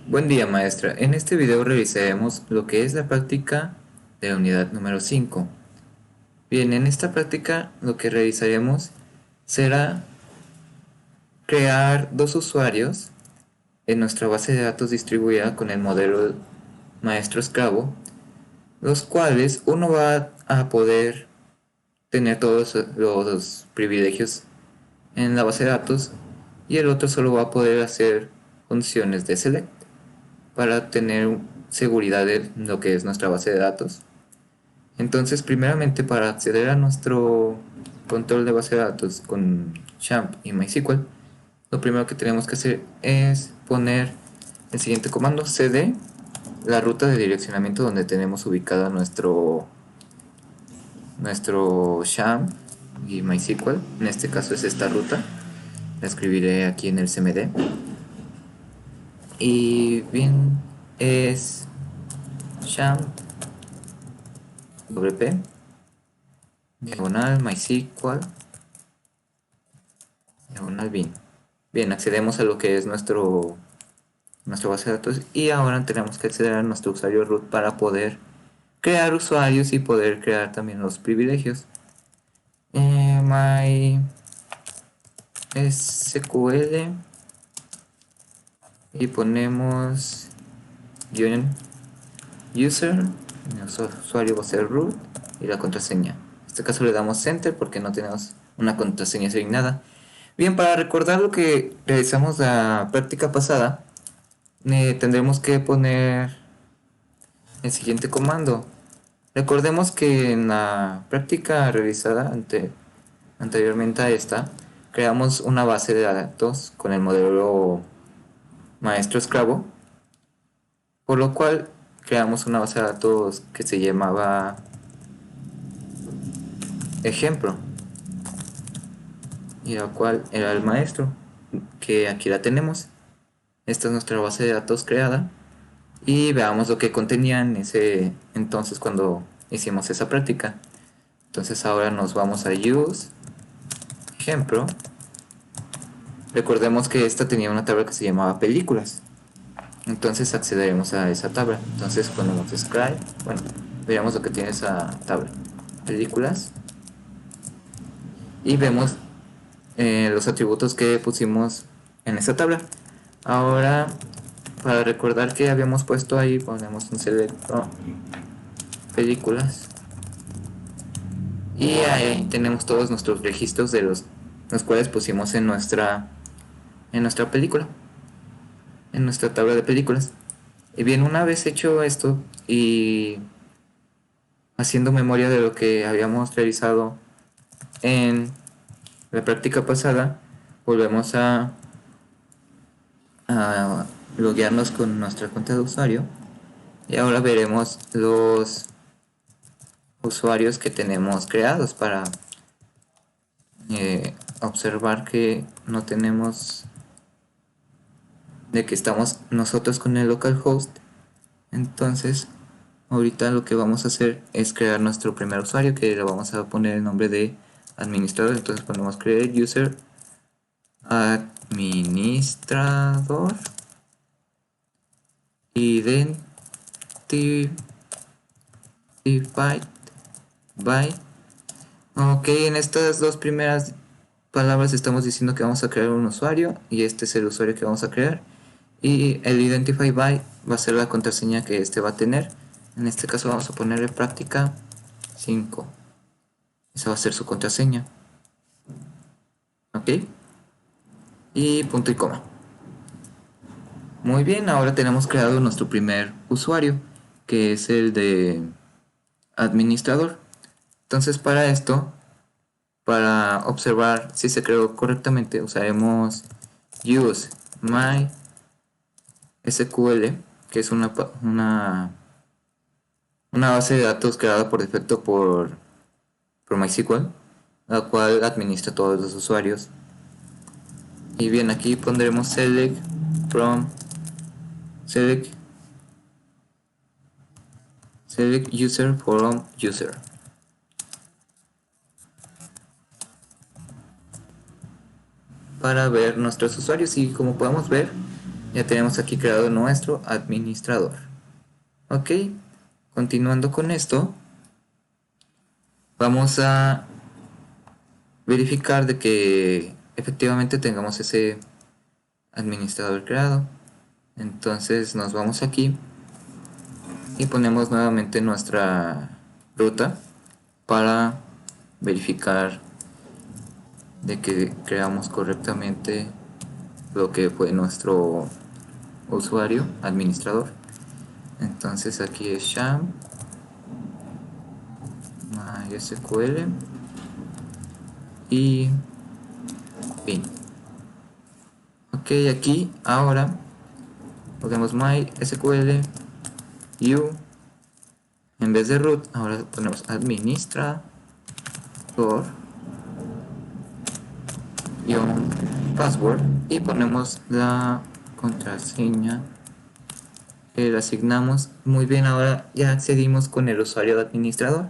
Buen día, maestra. En este video revisaremos lo que es la práctica de la unidad número 5. Bien, en esta práctica lo que revisaremos será crear dos usuarios en nuestra base de datos distribuida con el modelo maestro-esclavo, los cuales uno va a poder tener todos los privilegios en la base de datos y el otro solo va a poder hacer funciones de select para tener seguridad de lo que es nuestra base de datos. Entonces, primeramente, para acceder a nuestro control de base de datos con XAMPP y MySQL, lo primero que tenemos que hacer es poner el siguiente comando: cd la ruta de direccionamiento donde tenemos ubicada nuestro XAMPP y MySQL. En este caso es esta ruta, la escribiré aquí en el cmd. Y bien, es XAMPP wp diagonal MySQL diagonal bin. Bien, accedemos a lo que es nuestra base de datos y ahora tenemos que acceder a nuestro usuario root para poder crear usuarios y poder crear también los privilegios. MySQL y ponemos user, el usuario va a ser root y la contraseña. En este caso le damos enter porque no tenemos una contraseña asignada. Bien, para recordar lo que realizamos la práctica pasada, tendremos que poner el siguiente comando. Recordemos que en la práctica realizada anteriormente a esta, creamos una base de datos con el modelo maestro-esclavo, por lo cual creamos una base de datos que se llamaba ejemplo, y la cual era el maestro, que aquí la tenemos. Esta es nuestra base de datos creada. Y veamos lo que contenía en ese entonces cuando hicimos esa práctica. Entonces ahora nos vamos a use ejemplo. Recordemos que esta tenía una tabla que se llamaba películas. Entonces accederemos a esa tabla. Entonces ponemos scribe. Bueno, veamos lo que tiene esa tabla. Películas. Y vemos los atributos que pusimos en esa tabla. Ahora, para recordar que habíamos puesto ahí, ponemos un select películas. Y ahí tenemos todos nuestros registros de los cuales pusimos en nuestra película, en nuestra tabla de películas. Y bien, una vez hecho esto y haciendo memoria de lo que habíamos realizado en la práctica pasada, volvemos a loguearnos con nuestra cuenta de usuario y ahora veremos los usuarios que tenemos creados para observar que no tenemos, de que estamos nosotros con el localhost. Entonces ahorita lo que vamos a hacer es crear nuestro primer usuario, que le vamos a poner el nombre de administrador. Entonces ponemos create user administrador identified by. Ok, en estas dos primeras palabras estamos diciendo que vamos a crear un usuario y este es el usuario que vamos a crear, y el identify by va a ser la contraseña que este va a tener. En este caso vamos a ponerle práctica 5. Esa va a ser su contraseña. Ok, y punto y coma. Muy bien, ahora tenemos creado nuestro primer usuario, que es el de administrador. Entonces para esto, para observar si se creó correctamente, usaremos use my SQL, que es una base de datos creada por defecto por MySQL, la cual administra todos los usuarios. Y bien, aquí pondremos select from select user from user. Para ver nuestros usuarios, y como podemos ver, Ya tenemos aquí creado nuestro administrador. Ok, continuando con esto, vamos a verificar de que efectivamente tengamos ese administrador creado. Entonces nos vamos aquí y ponemos nuevamente nuestra ruta para verificar de que creamos correctamente lo que fue nuestro usuario administrador. Entonces aquí es sham MySQL y bin. Ok, aquí ahora ponemos MySQL u, en vez de root ahora ponemos administrador password y ponemos la contraseña que le asignamos. Muy bien, ahora ya accedimos con el usuario de administrador,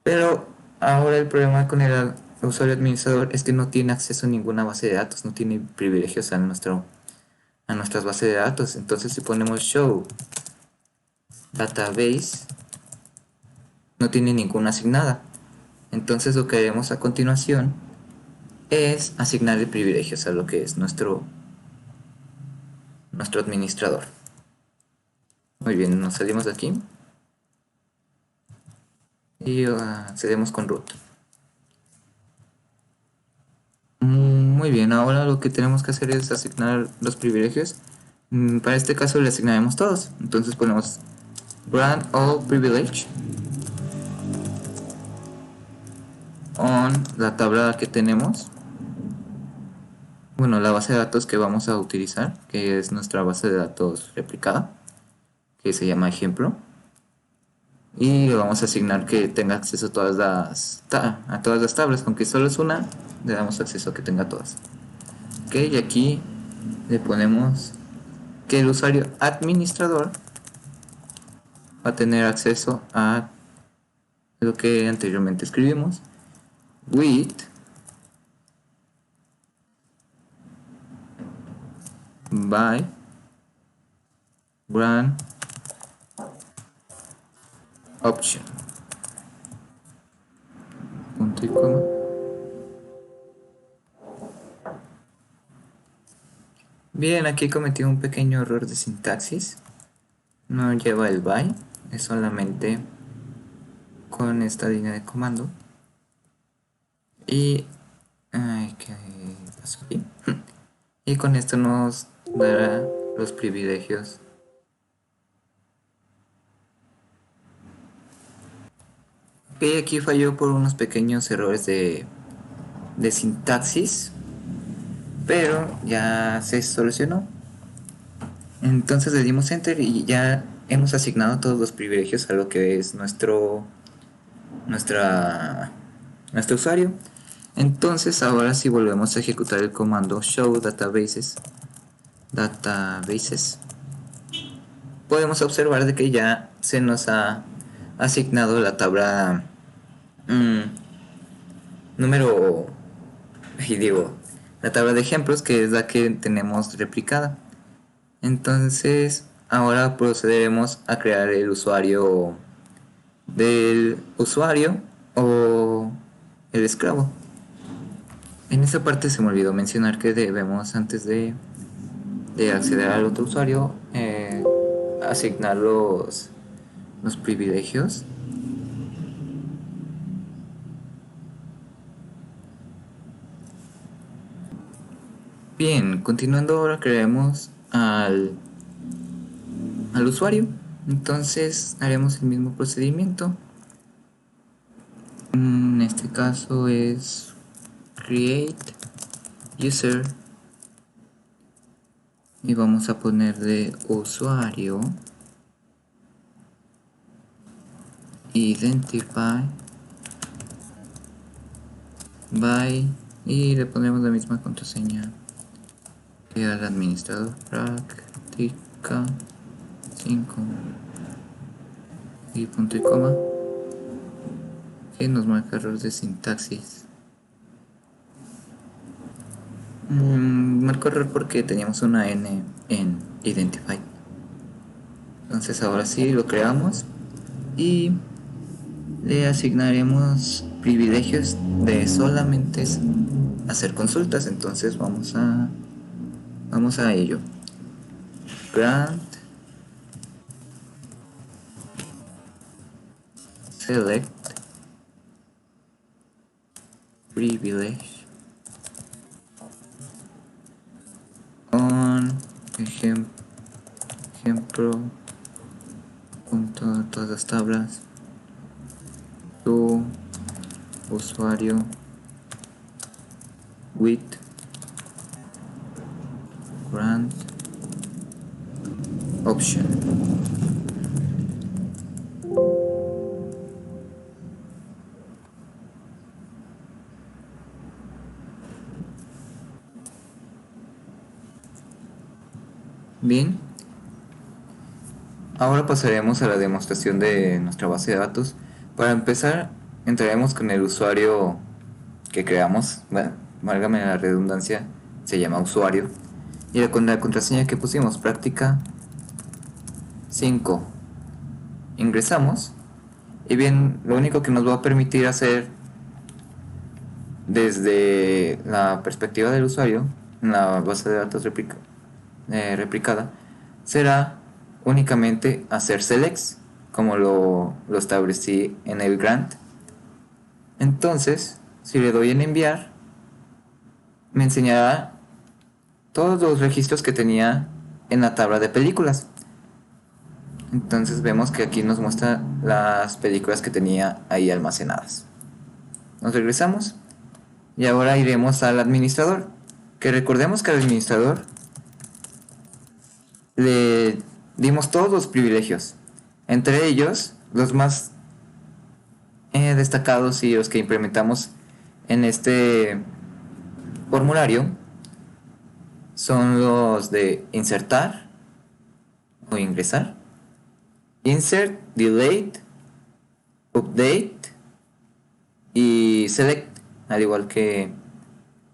pero ahora el problema con el usuario administrador es que no tiene acceso a ninguna base de datos, no tiene privilegios a nuestras bases de datos. Entonces si ponemos show database no tiene ninguna asignada. Entonces lo que haremos a continuación es asignarle privilegios a lo que es nuestro administrador. Muy bien, nos salimos de aquí y accedemos con root. Muy bien, ahora lo que tenemos que hacer es asignar los privilegios. Para este caso le asignaremos todos. Entonces ponemos grant all privilege on la tabla que tenemos. Bueno, la base de datos que vamos a utilizar, que es nuestra base de datos replicada, que se llama ejemplo. Y le vamos a asignar que tenga acceso a todas las tablas, aunque solo es una, le damos acceso a que tenga todas. Ok, y aquí le ponemos que el usuario administrador va a tener acceso a lo que anteriormente escribimos with by grant option, punto y coma. Bien, aquí cometí un pequeño error de sintaxis, no lleva el by, es solamente con esta línea de comando. Y ¿qué pasó aquí? Y con esto nos dará los privilegios. Ok, aquí falló por unos pequeños errores de sintaxis, pero ya se solucionó. Entonces le dimos enter y ya hemos asignado todos los privilegios a lo que es nuestro usuario. Entonces ahora si volvemos a ejecutar el comando show databases, podemos observar de que ya se nos ha asignado la tabla número, y digo, la tabla de ejemplos, que es la que tenemos replicada. Entonces ahora procederemos a crear el usuario del usuario o el esclavo. En esta parte se me olvidó mencionar que debemos, antes de acceder al otro usuario, asignar los privilegios. Bien, continuando ahora crearemos al usuario. Entonces haremos el mismo procedimiento. En este caso es create user y vamos a poner de usuario identify by y le ponemos la misma contraseña que al administrador, práctica 5 y punto y coma, que nos marca error de sintaxis. Marco error porque teníamos una N en Identify. Entonces ahora sí lo creamos y le asignaremos privilegios de solamente hacer consultas. Entonces vamos a ello. Grant select privilege on ejemplo junto todas las tablas tu usuario with grant option. Bien, ahora pasaremos a la demostración de nuestra base de datos. Para empezar, entraremos con el usuario que creamos, bueno, válgame la redundancia, se llama usuario, y con la contraseña que pusimos, práctica 5. Ingresamos y bien, lo único que nos va a permitir hacer desde la perspectiva del usuario en la base de datos replicada será únicamente hacer selects como lo establecí en el grant. Entonces, si le doy en enviar, me enseñará todos los registros que tenía en la tabla de películas. Entonces vemos que aquí nos muestra las películas que tenía ahí almacenadas. Nos regresamos y ahora iremos al administrador, que recordemos que al administrador le dimos todos los privilegios, entre ellos los más destacados y los que implementamos en este formulario son los de insertar o ingresar, insert, delete, update y select, al igual que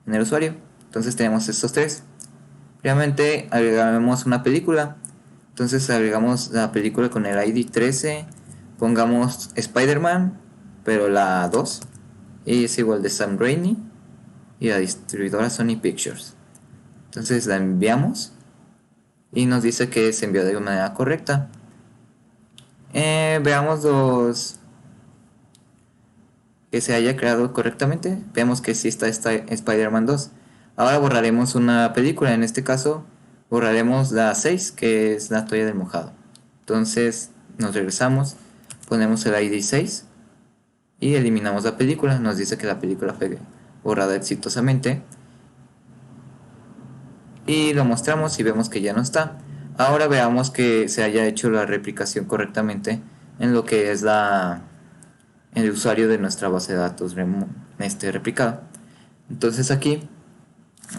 en el usuario. Entonces tenemos estos tres. Previamente agregamos una película, entonces agregamos la película con el ID 13, pongamos Spider-Man, pero la 2, y es igual de Sam Raimi y la distribuidora Sony Pictures. Entonces la enviamos y nos dice que se envió de manera correcta. Veamos los que se haya creado correctamente. Vemos que sí está Spider-Man 2. Ahora borraremos una película, en este caso borraremos la 6, que es la toalla del mojado. Entonces nos regresamos, ponemos el ID 6 y eliminamos la película. Nos dice que la película fue borrada exitosamente y lo mostramos y vemos que ya no está. Ahora veamos que se haya hecho la replicación correctamente en lo que es el usuario de nuestra base de datos replicada. Entonces aquí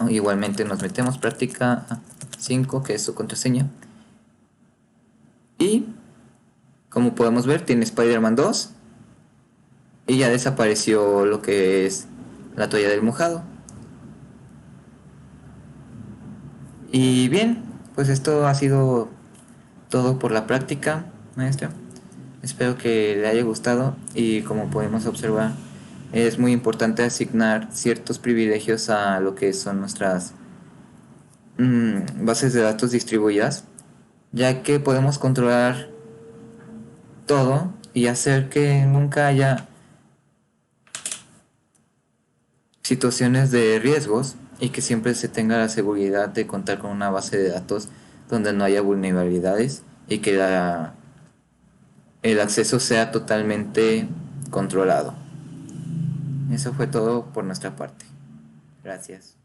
igualmente nos metemos práctica 5, que es su contraseña, y como podemos ver tiene Spider-Man 2 y ya desapareció lo que es la toalla del mojado. Y bien, pues esto ha sido todo por la práctica, maestra. Espero que le haya gustado y como podemos observar es muy importante asignar ciertos privilegios a lo que son nuestras bases de datos distribuidas, ya que podemos controlar todo y hacer que nunca haya situaciones de riesgos y que siempre se tenga la seguridad de contar con una base de datos donde no haya vulnerabilidades y que el acceso sea totalmente controlado. Eso fue todo por nuestra parte. Gracias.